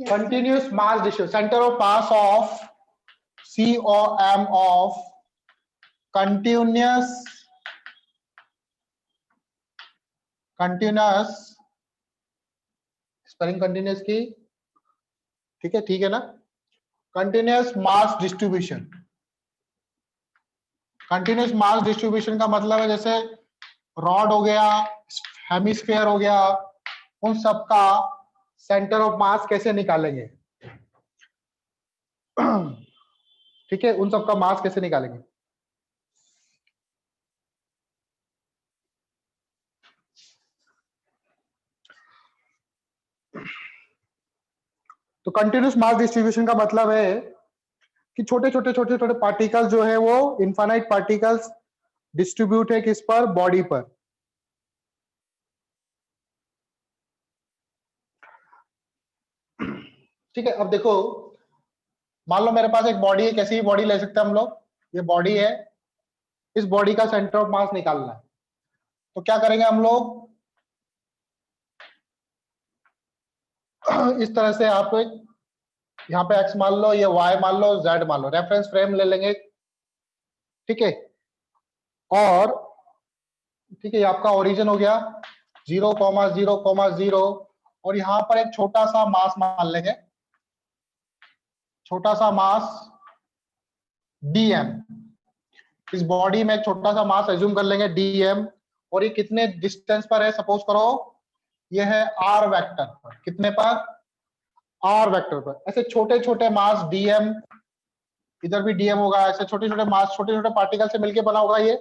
Continuous mass distribution, centre of mass of COM of continuous spelling continuous की, ठीक है ना, continuous mass distribution. Continuous mass distribution का मतलब है जैसे रॉड हो गया, हेमिस्फीयर हो गया, उन सब का सेंटर ऑफ मास कैसे निकालेंगे, ठीक है, उन सब का मास कैसे निकालेंगे। तो कंटिन्यूस मास डिस्ट्रीब्यूशन का मतलब है कि छोटे छोटे पार्टिकल्स जो है वो इनफाइनाइट पार्टिकल्स डिस्ट्रीब्यूट है किस पर, बॉडी पर। ठीक है, अब देखो, मान लो मेरे पास एक बॉडी है, कैसी भी बॉडी ले सकते हैं हम लोग, ये बॉडी है, इस बॉडी का सेंटर ऑफ मास निकालना है। तो क्या करेंगे हम लोग, इस तरह से आप यहाँ पे x मान लो, ये y मान लो, z मान लो, रेफरेंस फ्रेम ले लेंगे, ठीक है, और ठीक है, ये आपका ओरिजिन हो गया 0,0,0, और यहाँ पर एक छोटा सा मास मान लेंगे, छोटा सा मास dm, इस बॉडी में एक छोटा सा मास एज्यूम कर लेंगे dm, और ये कितने डिस्टेंस पर है, सपोज करो ये है r वेक्टर पर, कितने पर, r वेक्टर पर। ऐसे छोटे छोटे मास dm, इधर भी dm होगा, ऐसे छोटे छोटे मास छोटे छोटे पार्टिकल से मिलकर बना होगा ये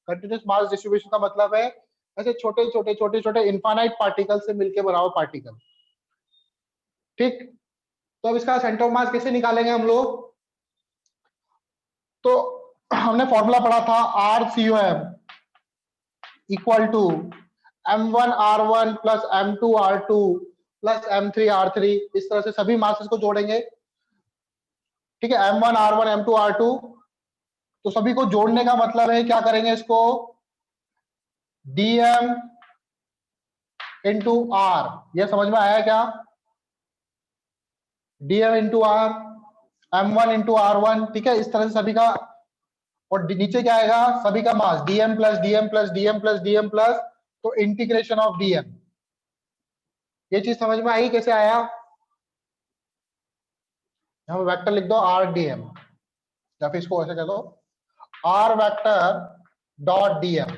कंटिन्यूस मास डिस्ट्रीब्यूशन का मतलब है, ऐसे छोटे छोटे इनफाइनाइट पार्टिकल से मिलकर बना हुआ पार्टिकल, ठीक। तो अब इसका सेंटर ऑफ मास कैसे निकालेंगे हम लोग, तो हमने फॉर्मूला पढ़ा था RCOM equal to M1R1 plus M2R2 plus M3R3, इस तरह से सभी मासेस को जोड़ेंगे, ठीक है, M1R1 M2R2, तो सभी को जोड़ने का मतलब है क्या करेंगे, इसको dm इंटू r, यह समझ में आया क्या, dm into r, m1 into r1, ठीक है, इस तरह से सभी का, और नीचे क्या आएगा, सभी का मास dm plus dm plus dm plus dm plus, तो इंटीग्रेशन ऑफ dm, ये चीज समझ में आई कैसे आया, यहां वेक्टर लिख दो r dm, या फिर इसको ऐसे कह दो r वेक्टर डॉट dm,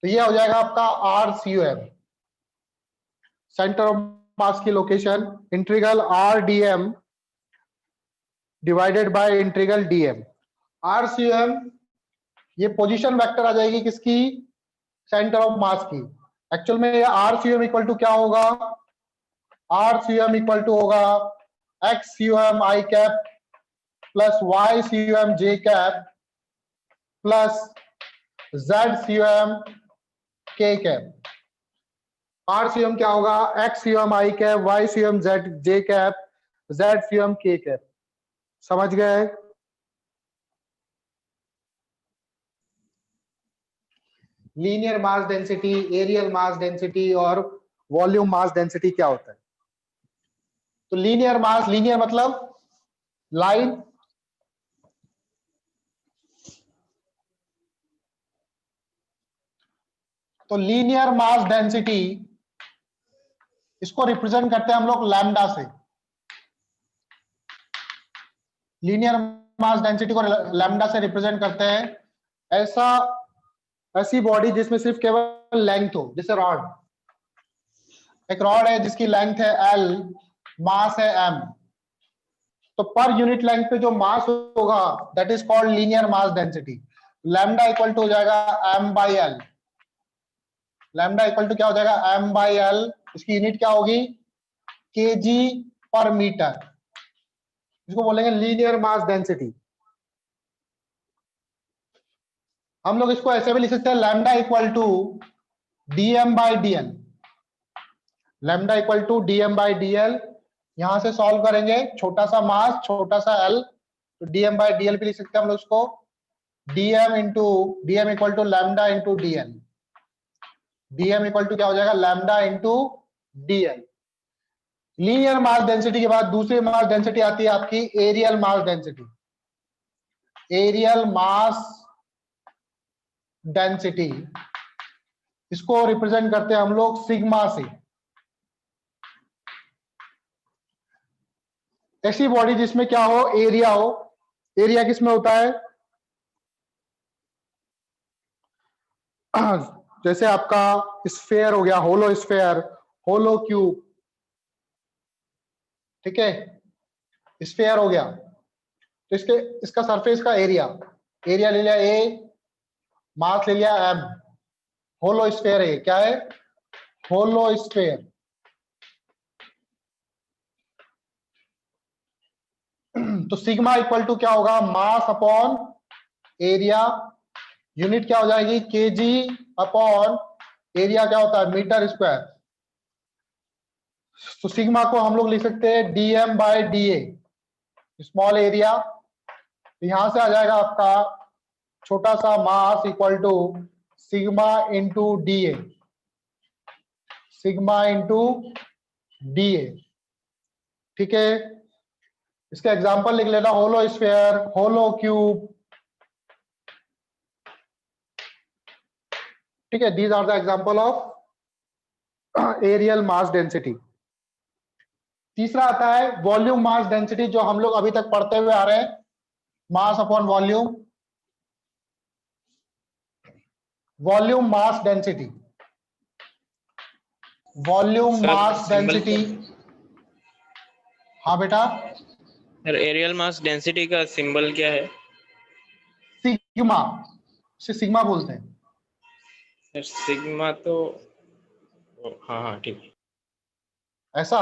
तो ये हो जाएगा आपका RCOM, सेंटर ऑफ मास की location, integral r dm divided by integral dm। RCOM ये पोजीशन वेक्टर आ जाएगी किसकी, सेंटर ऑफ मास की। एक्चुअल में ये RCOM इक्वल टू क्या होगा, RCOM इक्वल टू होगा XCOM I cap plus YCOM J cap plus ZCOM K cap. RCOM क्या होगा, XCOM I cap, YCOM J cap, ZCOM K cap, समझ गए। Linear mass density, areal mass density और volume mass density क्या होता है, तो लीनियर मास, लीनियर मतलब लाइन, तो लीनियर मास डेंसिटी इसको रिप्रेजेंट करते हैं हम लोग लैम्डा से, लीनियर मास डेंसिटी को लैम्डा से रिप्रेजेंट करते हैं। ऐसी बॉडी जिसमें सिर्फ केवल लेंथ हो, जैसे रॉड, एक रॉड है जिसकी लेंथ है L, मास है m, तो पर यूनिट लेंथ पे जो मास होगा that is called linear mass density. Lambda equal to हो जाएगा m by L, lambda equal to क्या हो जाएगा, m बाई एल, इसकी यूनिट क्या होगी, kg पर मीटर, इसको बोलेंगे लीनियर मास डेंसिटी। हम लोग इसको ऐसे भी लिख सकते हैं, lambda equal to dm by dl, lambda equal to dm by dl, यहां से सॉल्व करेंगे, छोटा सा मास छोटा सा l, तो dm बाई dl भी लिख सकते हैं हम लोग इसको, dm equal to lambda into dl, dm equal to क्या हो जाएगा, lambda into dl। Linear mass density के बाद दूसरी मास डेंसिटी आती है आपकी areal mass density. Areal mass density, इसको रिप्रेजेंट करते हैं हम लोग सिग्मा से। ऐसी बॉडी जिसमें क्या हो, एरिया हो। एरिया किसमें होता है, जैसे आपका स्फेयर हो गया, होलो स्फेयर, होलो क्यूब, ठीक है, स्फेयर हो गया तो इसका सरफेस का एरिया, एरिया ले लिया ए, मास ले लिया एम, होलो स्फेयर है, क्या है, होलो स्फेयर। तो सिग्मा इक्वल टू क्या होगा, मास अपॉन एरिया, यूनिट क्या हो जाएगी, केजी अपॉन एरिया क्या होता है, मीटर स्क्वायर। तो सिग्मा को हम लोग लिख सकते हैं dm by da, small area, यहां से आ जाएगा आपका छोटा सा mass equal to sigma into da, sigma into da, ठीक है। इसका एग्जांपल लिख लेना, होलो स्फेयर, होलो क्यूब, ठीक है। These are the example of areal mass density. तीसरा आता है वॉल्यूम मास डेंसिटी, जो हम लोग अभी तक पढ़ते हुए आ रहे हैं, mass upon volume, volume mass density, volume sir mass symbol density. हाँ बेटा, सर एरियल मास डेंसिटी का सिंबल क्या है? सिग्मा, इसे सिग्मा बोलते हैं। सर सिग्मा तो हाँ हाँ ठीक है। ऐसा,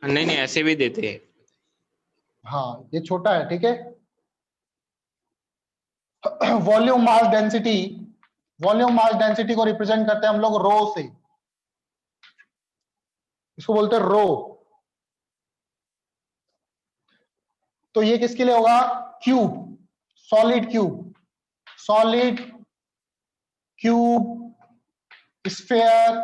नहीं नहीं ऐसे भी देते हैं। हाँ ये छोटा है, ठीक है। Volume mass density, volume mass density को रिप्रेजेंट करते हैं हम लोग रो से, इसको बोलते हैं रो। तो ये किसके लिए होगा, cube, solid cube, solid cube, sphere,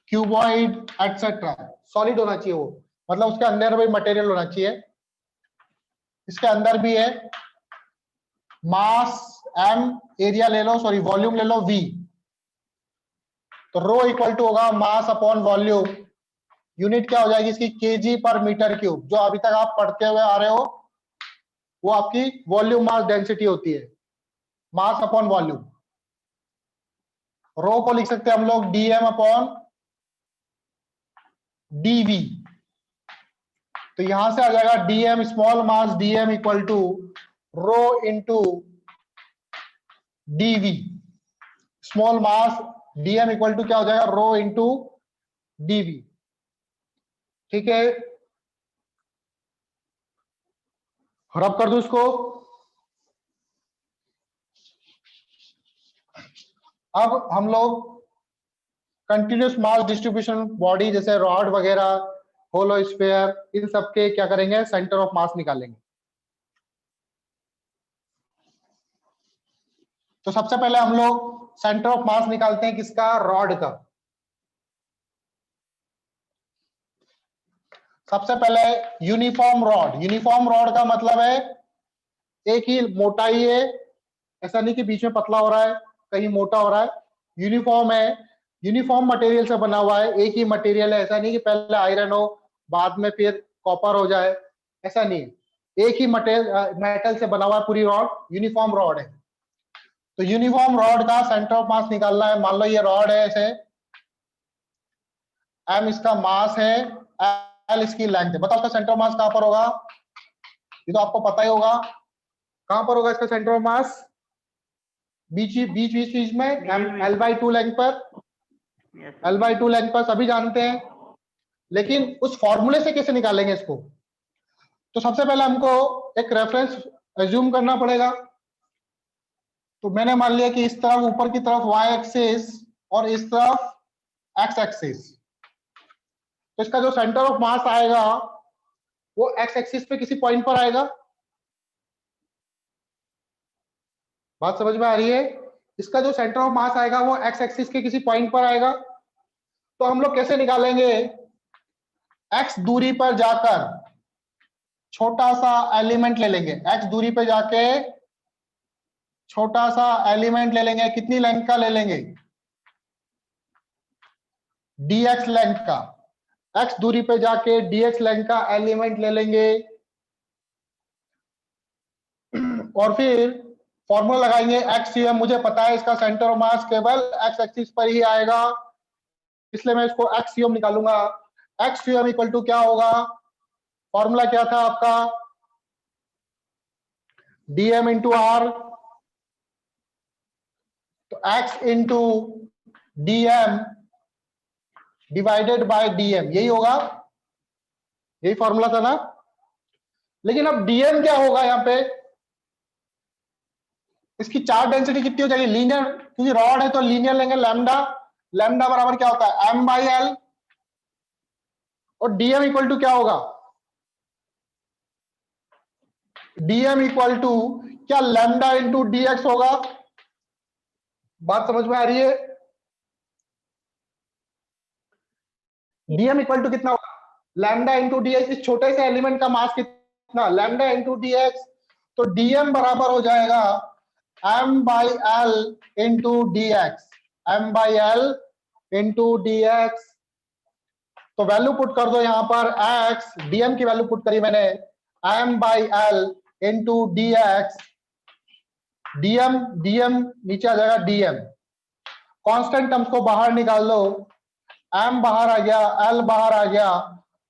cuboid etcetera, solid होना चाहिए वो, मतलब उसके अंदर भी मटेरियल होना चाहिए। इसके अंदर भी है मास एम, एरिया ले लो, सॉरी वॉल्यूम ले लो वी। तो रो इक्वल टू होगा मास अपॉन वॉल्यूम, यूनिट क्या हो जाएगी इसकी, केजी पर मीटर क्यूब, जो अभी तक आप पढ़ते हुए आ रहे हो वो आपकी वॉल्यूम मास डेंसिटी होती है, मास अपॉन वॉल्यूम। रो को लिख सकते हैं हम लोग डीएम अपॉन डीवी। तो यहां से आ जाएगा dm, small mass dm equal to rho into dv, small mass dm equal to क्या हो जाएगा, रो इंटू डीवी, ठीक है। रब कर दो इसको। अब हम लोग कंटिन्यूस मास डिस्ट्रीब्यूशन बॉडी जैसे रॉड वगैरह, होलो स्फेयर, इन सबके क्या करेंगे, सेंटर ऑफ मास निकालेंगे। तो सबसे पहले हम लोग सेंटर ऑफ मास निकालते हैं किसका, रॉड का। सबसे पहले यूनिफॉर्म रॉड, यूनिफॉर्म रॉड का मतलब है एक ही मोटाई है, ऐसा नहीं कि बीच में पतला हो रहा है कहीं मोटा हो रहा है, यूनिफॉर्म है, यूनिफॉर्म मटेरियल से बना हुआ है, एक ही मटेरियल है, ऐसा नहीं कि पहले आयरन हो बाद में फिर कॉपर हो जाए, ऐसा नहीं है, एक ही मेटल से बना हुआ है पूरी रॉड, यूनिफॉर्म रॉड है। तो यूनिफॉर्म रॉड का सेंटर ऑफ मास निकालना है। मान लो ये रॉड है ऐसे, एम इसका मास है, एल इसकी लेंथ है, बताओ उसका सेंटर ऑफ मास कहां पर होगा, ये तो आपको पता ही होगा, कहां पर होगा इसका सेंटर ऑफ मास, बीच बीच बीच बीच में एल बाई टू लेंथ पर, एल बाई टू लेंथ पर सभी जानते हैं, लेकिन उस फॉर्मूले से कैसे निकालेंगे इसको। तो सबसे पहले हमको एक रेफरेंस एज्यूम करना पड़ेगा। तो मैंने मान लिया कि इस तरफ ऊपर की तरफ वाई एक्सिस और इस तरफ एक्स एक्सिस, तो इसका जो सेंटर ऑफ मास आएगा वो एक्स एक्सिस पे किसी पॉइंट पर आएगा, बात समझ में आ रही है। इसका जो सेंटर ऑफ मास आएगा वो एक्स एक्सिस के किसी पॉइंट पर आएगा। तो हम लोग कैसे निकालेंगे, एक्स दूरी पर जाकर छोटा सा एलिमेंट ले लेंगे, एक्स दूरी पे जाके छोटा सा एलिमेंट ले लेंगे, कितनी लेंथ का ले लेंगे, dx लेंथ का, x दूरी पे जाके dx लेंथ का एलिमेंट ले लेंगे और फिर फॉर्मूला लगाएंगे XCM। मुझे पता है इसका सेंटर ऑफ मास केवल x एक्सिस पर ही आएगा, इसलिए मैं इसको XCM निकालूंगा। XCM इक्वल टू क्या होगा, फॉर्मूला क्या था आपका, dm इंटू आर, तो x into dm divided by dm, यही होगा, यही फॉर्मूला था ना। लेकिन अब dm क्या होगा यहां पे, इसकी चार्ज डेंसिटी कितनी हो जाएगी, लीनियर, क्योंकि रॉड है तो लीनियर लेंगे, लैम्डा, लैम्डा बराबर क्या होता है m बाई एल, और dm इक्वल टू क्या होगा, dm इक्वल टू क्या लैम्डा इंटू dx होगा। बात समझ में आ रही है, dm इक्वल टू कितना होगा, लैम्डा इंटू dx, इस छोटे से एलिमेंट का मास कितना, लैम्डा इंटू dx, तो dm बराबर हो जाएगा m by L into dx, m by L into dx। तो वैल्यू पुट कर दो यहां पर, x dm की वैल्यू पुट करी मैंने, m by L into dx, dm नीचे आ जाएगा dm, कांस्टेंट टर्म्स को बाहर निकाल लो, m बाहर आ गया, l बाहर आ गया,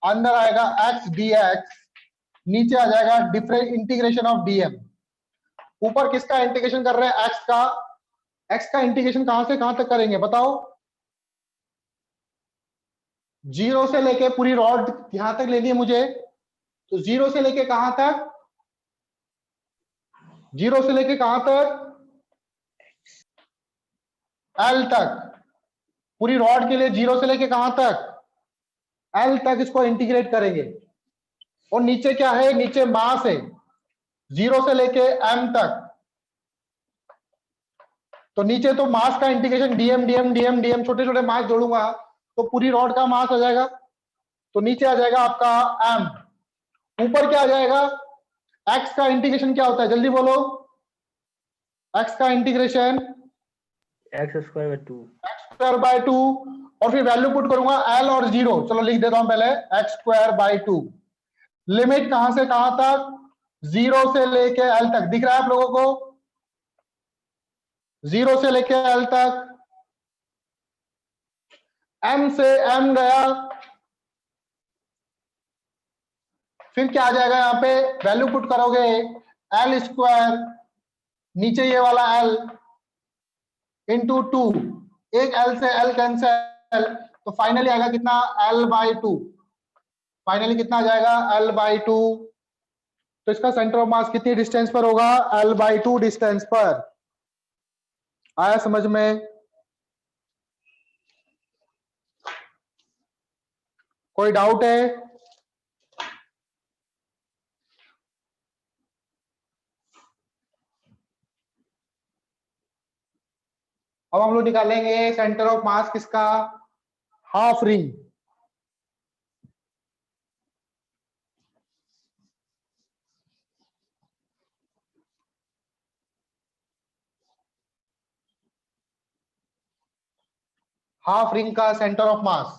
अंदर आएगा x dx, नीचे आ जाएगा डिफरेंट इंटीग्रेशन ऑफ dm। ऊपर किसका इंटीग्रेशन कर रहे हैं, x का इंटीग्रेशन कहां से कहां तक करेंगे बताओ, जीरो से लेके पूरी रॉड यहां तक लेनी है मुझे, तो जीरो से लेके कहां तक, जीरो से लेके कहां तक, एल तक, पूरी रॉड के लिए जीरो से लेके कहां तक, एल तक इसको इंटीग्रेट करेंगे। और नीचे क्या है, नीचे मास है, जीरो से लेके एम तक, तो नीचे तो मास का integration DM DM DM DM, छोटे छोटे मास जोड़ूंगा तो पूरी रॉड का मास आ जाएगा, तो नीचे आ जाएगा आपका एम, ऊपर क्या आ जाएगा, एक्स का इंटीग्रेशन क्या होता है जल्दी बोलो, एक्स का integration x square by 2, x square by 2, और फिर वैल्यू पुट करूंगा एल और जीरो, चलो लिख देता हूं पहले, एक्स स्क्वायर बाय 2, लिमिट कहां से कहां तक, जीरो से लेके एल तक, दिख रहा है आप लोगों को, जीरो से लेके एल तक, एम से एम गया, फिर क्या आ जाएगा यहां पे, वैल्यू पुट करोगे एल स्क्वायर, नीचे ये वाला एल इंटू 2, एक एल से एल कैंसिल, तो फाइनली आएगा कितना, एल बाई 2, फाइनली कितना आ जाएगा, एल बाई 2। तो इसका सेंटर ऑफ मास कितनी डिस्टेंस पर होगा, एल बाई 2 डिस्टेंस पर। आया समझ में, कोई डाउट है, अब हम लोग निकालेंगे सेंटर ऑफ मास किसका, हाफ रिंग। हाफ रिंग का सेंटर ऑफ मास,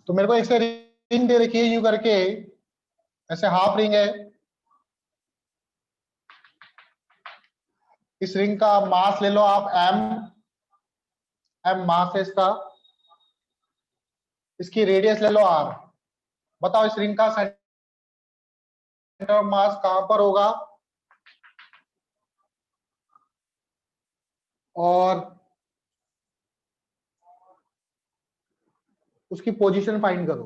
तो मेरे को एक से रिंग दे रखी है यूं करके, ऐसे हाफ रिंग है, इस रिंग का मास ले लो आप एम, एम मास है इसका, इसकी रेडियस ले लो आर, बताओ इस रिंग का सेंटर ऑफ मास कहां पर होगा, और उसकी पोजीशन फाइंड करो।